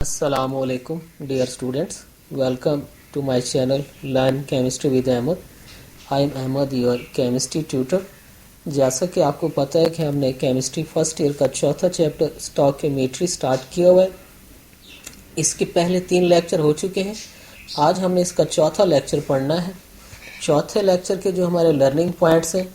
Assalamualaikum dear students, welcome to my channel Learn Chemistry with Ahmed. I am Ahmed, your chemistry tutor. जैसा कि आपको पता है कि हमने केमिस्ट्री फर्स्ट ईयर का चौथा चैप्टर स्टोइकियोमेट्री स्टार्ट किया हुआ है। इसके पहले 3 लेक्चर हो चुके हैं। आज हमने इसका चौथा लेक्चर पढ़ना है। चौथे लेक्चर के जो हमारे लर्निंग पॉइंट्स हैं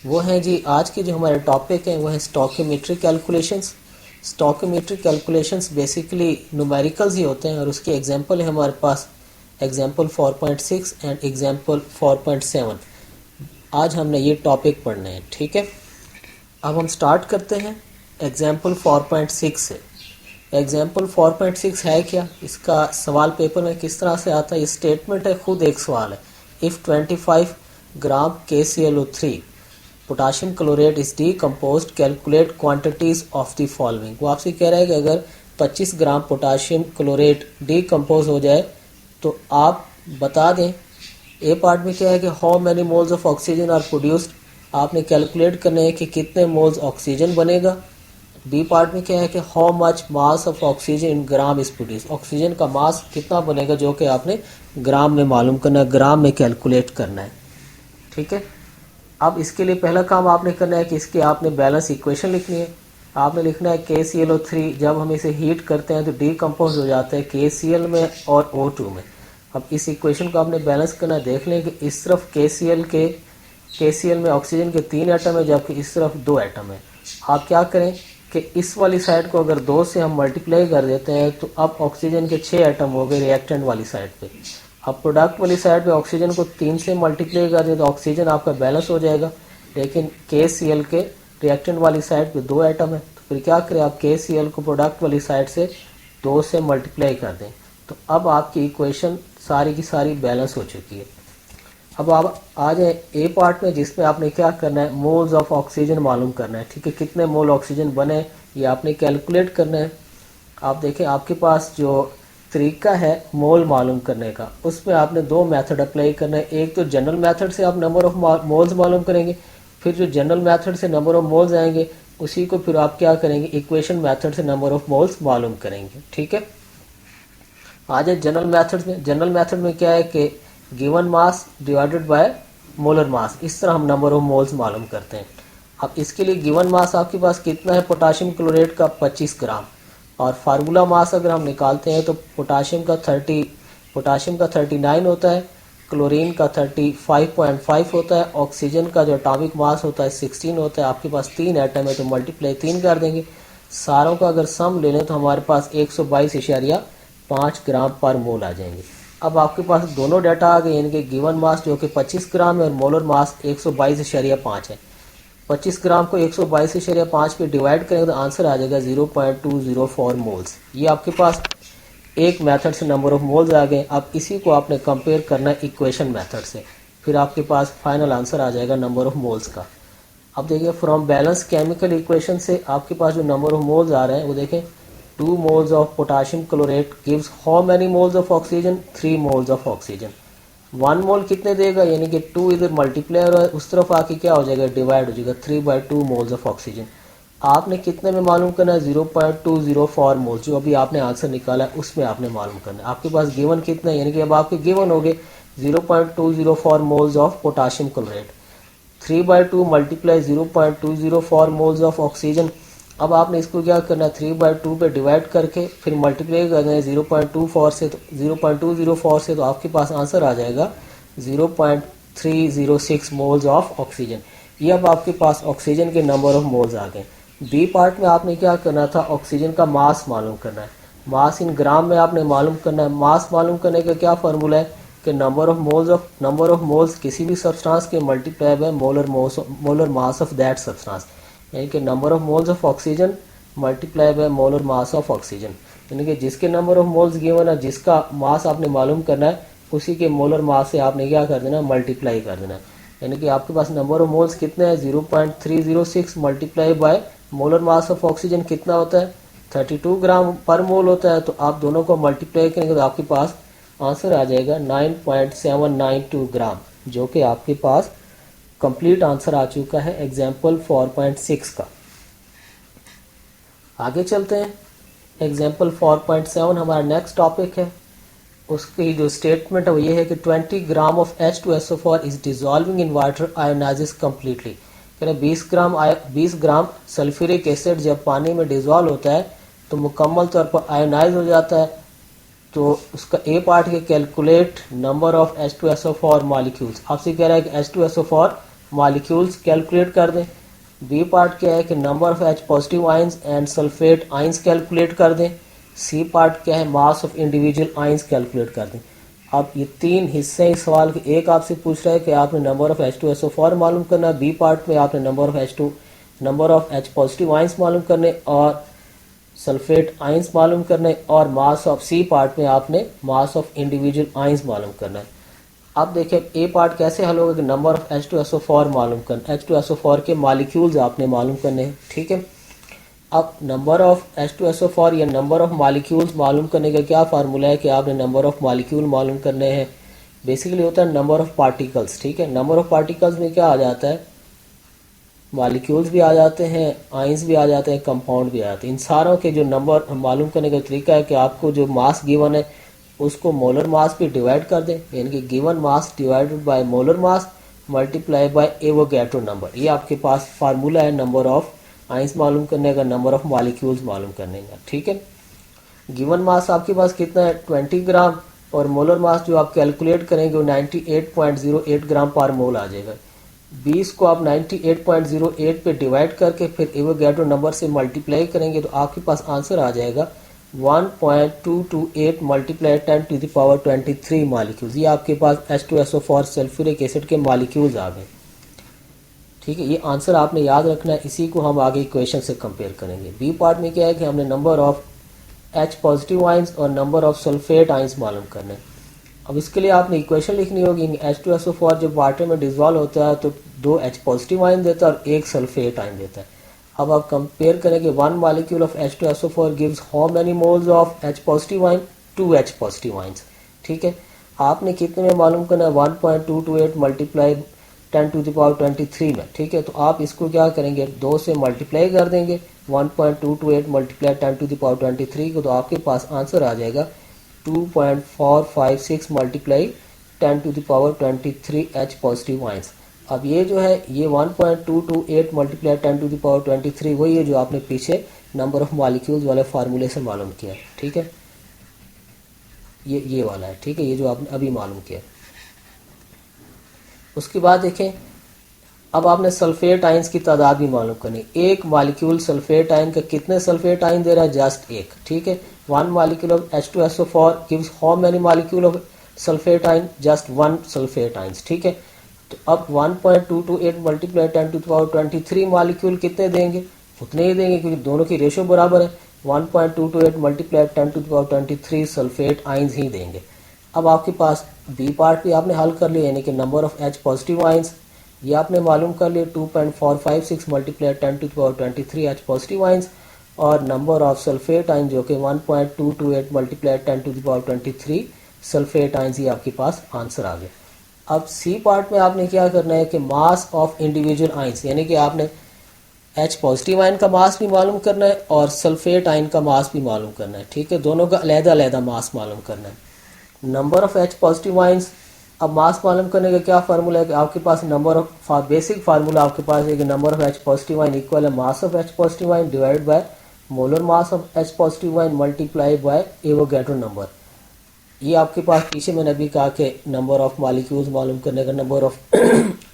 वो हैं जी, आज के जो हमारे टॉपिक हैं वो है stoichiometry calculations. Stoichiometry calculations basically numericals ही होते हैं और उसके एग्जांपल है हमारे पास एग्जांपल 4.6 एंड एग्जांपल 4.7। आज हमने ये टॉपिक पढ़ने हैं, ठीक है। अब हम स्टार्ट करते हैं एग्जांपल 4.6 से। एग्जांपल 4.6 है क्या, इसका सवाल पेपर में किस तरह से आता है, ये स्टेटमेंट है, खुद एक सवाल है। If 25 gram KClO3 potassium chlorate is decomposed, calculate quantities of the following. वो आपसे कह रहा है कि अगर 25 ग्राम पोटाशियम क्लोरेट डीकम्पोज हो जाए तो आप बता दें। ए पार्ट में क्या है कि how many moles of oxygen are produced, आपने कैलकुलेट करना है कि कितने मोल्स ऑक्सीजन बनेगा। बी पार्ट में क्या है कि how much mass of oxygen in gram is produce, oxygen का मास कितना बनेगा, जो कि आपने ग्राम में मालूम करना है, ग्राम में कैलकुलेट करना है, ठीक है। अब इसके लिए पहला काम आपने करना है कि इसके आपने बैलेंस इक्वेशन लिखनी है। आपने लिखना है KClO3 जब हम इसे हीट करते हैं तो डीकम्पोज हो जाता है KCl में और O2 में। अब इस इक्वेशन को आपने बैलेंस करना है। देख लें कि इस तरफ KCl में ऑक्सीजन के 3 एटम है जबकि इस तरफ 2 एटम है। आप क्या करें कि इस वाली साइड को अगर 2 से हम मल्टीप्लाई कर देते हैं तो अब ऑक्सीजन के 6 एटम हो गए रिएक्टेंट वाली साइड पे। अब प्रोडक्ट वाली साइड पे ऑक्सीजन को 3 से मल्टीप्लाई कर दें तो ऑक्सीजन आपका बैलेंस हो जाएगा, लेकिन KCl के रिएक्टेंट वाली साइड पे 2 एटम है। तो फिर क्या करें, आप KCl को प्रोडक्ट वाली साइड से 2 से मल्टीप्लाई कर दें तो अब आपकी इक्वेशन सारी की सारी बैलेंस हो चुकी है। अब आप आ जाए ए पार्ट में, जिसमें आपने क्या करना है, मोल्स ऑफ ऑक्सीजन मालूम करना है, ठीक है। कितने मोल ऑक्सीजन बने ये आपने कैलकुलेट करना है। आप देखें आपके पास जो तरीका है मोल मालूम करने का, उसमें आपने 2 मेथड अप्लाई करना है। एक तो जनरल मेथड से आप नंबर ऑफ मोल्स मालूम करेंगे, फिर जो जनरल मेथड से नंबर ऑफ मोल्स आएंगे उसी को फिर आप क्या करेंगे, इक्वेशन मेथड से नंबर ऑफ मोल्स मालूम करेंगे, ठीक है। आ जाए जनरल मेथड में। जनरल मेथड में क्या है कि given mass divided by molar मास, इस तरह हम नंबर ऑफ मोल्स मालूम करते हैं। अब इसके लिए गिवन मास आपके पास कितना है, पोटाशियम क्लोरेट का 25 ग्राम, और फार्मूला मास अगर हम निकालते हैं तो पोटाशियम का 39 होता है, क्लोरीन का 35.5 होता है, ऑक्सीजन का जो एटॉमिक मास होता है 16 होता है। आपके पास 3 एटम है तो मल्टीप्लाई 3 कर देंगे। सारों का अगर सम ले लें तो हमारे पास 122.5 ग्राम पर मोल आ जाएंगे। अब आपके पास दोनों डाटा आ गए, यानी कि गिवन मास जो कि 25 ग्राम है और मोलर मास 122.5 है। 25 ग्राम को 122.5 पे डिवाइड करेंगे तो आंसर आ जाएगा 0.204 मोल्स। ये आपके पास एक मेथड से नंबर ऑफ मोल्स आ गए। अब इसी को आपने कंपेयर करना है इक्वेशन मेथड से, फिर आपके पास फाइनल आंसर आ जाएगा नंबर ऑफ मोल्स का। अब देखिए फ्रॉम बैलेंस केमिकल इक्वेशन से आपके पास जो नंबर ऑफ मोल्स आ रहे हैं वो देखें, 2 moles of potassium chlorate gives how many moles of oxygen, 3 moles of oxygen. 1 मोल कितने देगा, यानी कि 2 इधर मल्टीप्लाई और उस तरफ आके क्या हो जाएगा, डिवाइड हो जाएगा, 3/2 मोल्स ऑफ ऑक्सीजन। आपने कितने में मालूम करना है, 0.204 मोल्स, जो अभी आपने आंसर निकाला है उसमें आपने मालूम करना है। आपके पास गिवन कितना है, यानी कि अब आपके गिवन हो गए 0.204 moles of potassium chlorate, 3/2 multiply 0.204 moles of oxygen. अब आपने इसको क्या करना है, 3/2 पे डिवाइड करके फिर मल्टीप्लाई करना है 0.24 से, तो 0.204 से तो आपके पास आंसर आ जाएगा 0.306 मोल्स ऑफ ऑक्सीजन। ये अब आपके पास ऑक्सीजन के नंबर ऑफ मोल्स आ गए। बी पार्ट में आपने क्या करना था, ऑक्सीजन का मास मालूम करना है। मास इन ग्राम में आपने मालूम करना है। मास मालूम करने का क्या फार्मूला है कि नंबर ऑफ मोल्स किसी भी सब्सटेंस के multiply by molar mass of that substance, यानी कि number of moles of oxygen multiply by molar mass of oxygen, यानी कि जिसके नंबर ऑफ मोल्स गिवन है, जिसका मास आपने मालूम करना है, उसी के मोलर मास से आपने क्या कर देना, मल्टीप्लाई कर देना। यानी कि आपके पास नंबर ऑफ मोल्स कितने हैं, 0.306 multiply by molar mass of oxygen कितना होता है, 32 ग्राम पर मोल होता है। तो आप दोनों को मल्टीप्लाई करेंगे तो आपके पास आंसर आ जाएगा 9.792 ग्राम, जो कि आपके पास कंप्लीट आंसर आ चुका है एग्जाम्पल 4.6 का। आगे चलते हैं एग्जाम्पल 4.7 हमारा नेक्स्ट टॉपिक है। उसकी जो स्टेटमेंट है वो ये है कि 20 gram of H2SO4 is dissolving in water ionises completely. 20 gram sulphuric acid जब पानी में डिजॉल्व होता है तो मुकम्मल तौर पर आयोनाइज हो जाता है। तो उसका ए पार्ट के calculate number of H2SO4 molecules, आपसे कह रहा है कि H2SO4 मॉलिक्यूल्स कैलकुलेट कर दें। बी पार्ट क्या है कि number of H positive ions and sulphate ions calculate कर दें। सी पार्ट क्या है, mass of individual ions calculate कर दें। अब ये तीन हिस्से इस सवाल के, एक आपसे पूछ रहा है कि आपने नंबर ऑफ H2SO4 मालूम करना, बी पार्ट में आपने number of H positive ions मालूम करने और सल्फेट आइंस मालूम करने, और मास ऑफ सी पार्ट में आपने मास ऑफ इंडिविजुअल आइंस मालूम करना है। अब देखिए ए पार्ट कैसे हल होगा कि नंबर ऑफ H2SO4 मालूम करना, H2SO4 के मॉलिक्यूल्स आपने मालूम करने हैं, ठीक है। अब नंबर ऑफ H2SO4 या नंबर ऑफ मॉलिक्यूल्स मालूम करने का क्या फार्मूला है कि आपने नंबर ऑफ मॉलिक्यूल मालूम करने हैं। बेसिकली होता है नंबर ऑफ पार्टिकल्स, ठीक है। नंबर ऑफ पार्टिकल्स में क्या आ जाता है, मॉलिक्यूल्स भी आ जाते हैं, आइंस भी आ जाते हैं, कंपाउंड भी आ जाते हैं। इन सारों के जो नंबर मालूम करने का तरीका है कि आपको जो मास गिवन है उसको मोलर मास पे डिवाइड कर दें, यानी कि given mass divided by molar mass multiply by Avogadro number. ये आपके पास फार्मूला है नंबर ऑफ आइंस मालूम करने का, नंबर ऑफ मॉलिक्यूल्स मालूम करने का, ठीक है। गिवन मास आपके पास कितना है 20 ग्राम, और मोलर मास जो आप कैलकुलेट करेंगे वो 98.08 ग्राम पर मोल आ जाएगा। 20 को आप 98.08 पे डिवाइड करके फिर एवोगैड्रो नंबर से मल्टीप्लाई करेंगे तो आपके पास आंसर आ जाएगा 1.228 multiply 10 to the power 23 molecules. ये आपके पास H2SO4 सल्फ्यूरिक एसिड के मॉलिक्यूल्स आ गए, ठीक है। ये आंसर आपने याद रखना है, इसी को हम आगे इक्वेशन से कंपेयर करेंगे। बी पार्ट में क्या है कि हमने number of H positive ions और नंबर ऑफ सल्फेट आइंस मालूम करने। अब इसके लिए आपने इक्वेशन लिखनी होगी। H2SO4 जब वाटर में डिजॉल्व होता है तो 2 H पॉजिटिव आइन देता है और 1 सल्फेट आइन देता है। अब आप कंपेयर करेंगे 1 molecule of H2SO4 gives how many moles of H positive आइन, 2 H पॉजिटिव आइंस, ठीक है। आपने कितने में मालूम करना है 1.228 मल्टीप्लाई 10 टू द पावर 23 में, ठीक है। तो आप इसको क्या करेंगे 2 से मल्टीप्लाई कर देंगे 1.228 मल्टीप्लाई 10 टू द पावर 23 को, तो आपके पास आंसर आ जाएगा 2.456 multiply 10 to the power 23 H positive ions. अब ये जो है ये 1.228 मल्टीप्लाई 10 टू द पावर 23 वही है जो आपने पीछे नंबर ऑफ मॉलिक्यूल्स वाले फार्मूले से मालूम किया, ठीक है। ये वाला है, ठीक है, ये जो आपने अभी मालूम किया। उसके बाद देखें, अब आपने सल्फेट आइंस की तादाद भी मालूम करनी। एक मॉलिक्यूल सल्फेट आइन का कितने सल्फेट आइन दे रहा है, जस्ट एक, ठीक है। 1 molecule of H2SO4 gives how many molecule of sulphate ion, just 1 sulphate ions, ठीक है। तो अब 1.228 multiply 10 to the power 23 molecule कितने देंगे, उतने ही देंगे क्योंकि दोनों की रेशो बराबर है। 1.228 multiply 10 to the power 23 sulphate ions ही देंगे। अब आपके पास बी पार्ट भी आपने हल कर लिया, यानी कि number of H positive ions ये आपने मालूम कर लिया 2.456 multiply 10 to the power 23 H positive ions, और नंबर ऑफ सल्फेट आइन जो कि 1.228 multiply 10 to the power 23 sulphate ions, ये आपके पास आंसर आ गया। अब सी पार्ट में आपने क्या करना है कि मास ऑफ इंडिविजुअल आइंस, यानी कि आपने H पॉजिटिव आइन का मास भी मालूम करना है और सल्फेट आइन का मास भी मालूम करना है, ठीक है। दोनों का अलग अलग मास मालूम करना है। Number of H positive ions, अब मास मालूम करने का क्या फार्मूला है कि आपके पास नंबर ऑफ बेसिक फार्मूला आपके पास है कि number of H positive ion equal है mass of H positive ion divide by molar mass of H positive ion multiply by Avogadro number. ये आपके पास पीछे मैंने अभी कहा कि नंबर ऑफ मॉलिक्यूल्स मालूम करने का, नंबर ऑफ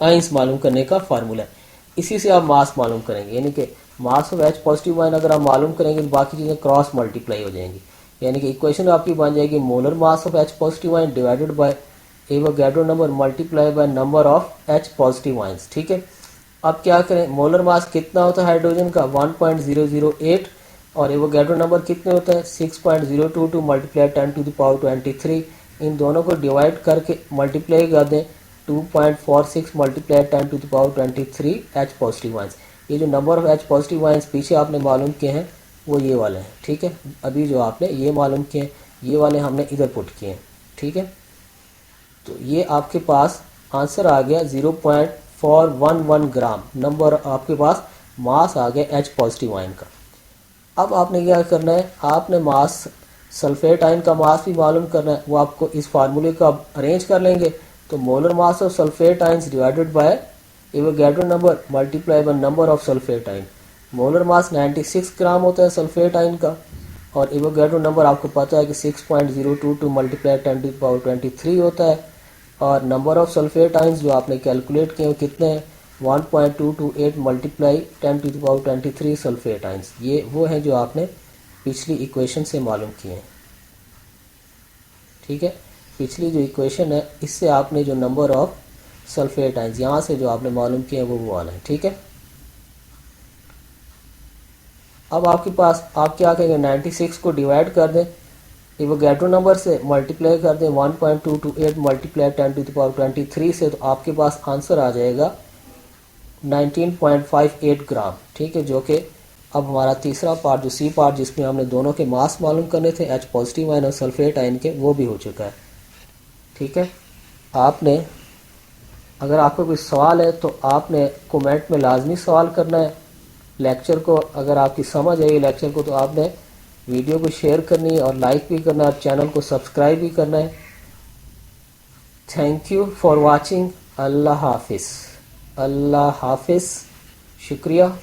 आइंस मालूम करने का फार्मूला है। इसी से आप मास मालूम करेंगे, यानी कि मास ऑफ H पॉजिटिव आइन अगर आप मालूम करेंगे तो बाकी चीज़ें क्रॉस मल्टीप्लाई हो जाएंगी, यानी कि इक्वेशन आपकी बन जाएगी molar mass of H positive आइन divided by Avogadro number multiply by number of H positive ions, ठीक है। अब क्या करें, मोलर मास कितना होता है हाइड्रोजन का 1.008 और एवोगैड्रो नंबर कितने होते हैं 6.022 मल्टीप्लाई 10 टू द पावर 23। इन दोनों को डिवाइड करके मल्टीप्लाई कर दें 2.46 multiply 10 to the power 23 H positive ions. ये जो number of H positive ions पीछे आपने मालूम किए हैं वो ये वाले हैं, ठीक है। अभी जो आपने ये मालूम किए ये वाले हमने इधर पुट किए हैं, ठीक है। तो ये आपके पास आंसर आ गया 0.411 ग्राम, नंबर आपके पास मास आ गया H पॉजिटिव आइन का। अब आपने क्या करना है, आपने मास सल्फेट आयन का मास भी मालूम करना है, वो आपको इस फार्मूले को आप अरेंज कर लेंगे। तो molar mass of sulphate ions divided by Avogadro number multiply by number of sulphate ion. Molar mass 96 ग्राम होता है सल्फेट आयन का, और एवोगैड्रो नंबर आपको पता है कि 6.022 मल्टीप्लाई 10⁻23 होता है, और नंबर ऑफ सल्फेट आयंस जो आपने कैलकुलेट किए वो कितने हैं, 1.228 मल्टीप्लाई 10⁻23 सल्फेट आयंस। ये वो हैं जो आपने पिछली इक्वेशन से मालूम किए हैं। ठीक है, पिछली जो इक्वेशन है इससे आपने जो नंबर ऑफ सल्फेट आयंस यहाँ से जो आपने मालूम किए हैं वो वाला है। ठीक है, अब आपके पास आप क्या कहेंगे, 96 को डिवाइड कर दें एवोगैड्रो नंबर से, मल्टीप्लाई कर दें 1.228 मल्टीप्लाई 10⁻23 से, तो आपके पास आंसर आ जाएगा 19.58 ग्राम। ठीक है, जो कि अब हमारा तीसरा पार्ट जो सी पार्ट जिसमें हमने दोनों के मास मालूम करने थे, H पॉजिटिव आयन और सल्फेट आयन के, वो भी हो चुका है। ठीक है, आपने अगर आपको कोई सवाल है तो आपने कमेंट में लाजमी सवाल करना है। लेक्चर को अगर आपकी समझ आई लेक्चर को तो आपने वीडियो को शेयर करनी है और लाइक भी करना है, चैनल को सब्सक्राइब भी करना है। Thank you for watching. अल्लाह हाफिज़। अल्लाह हाफिज़, शुक्रिया।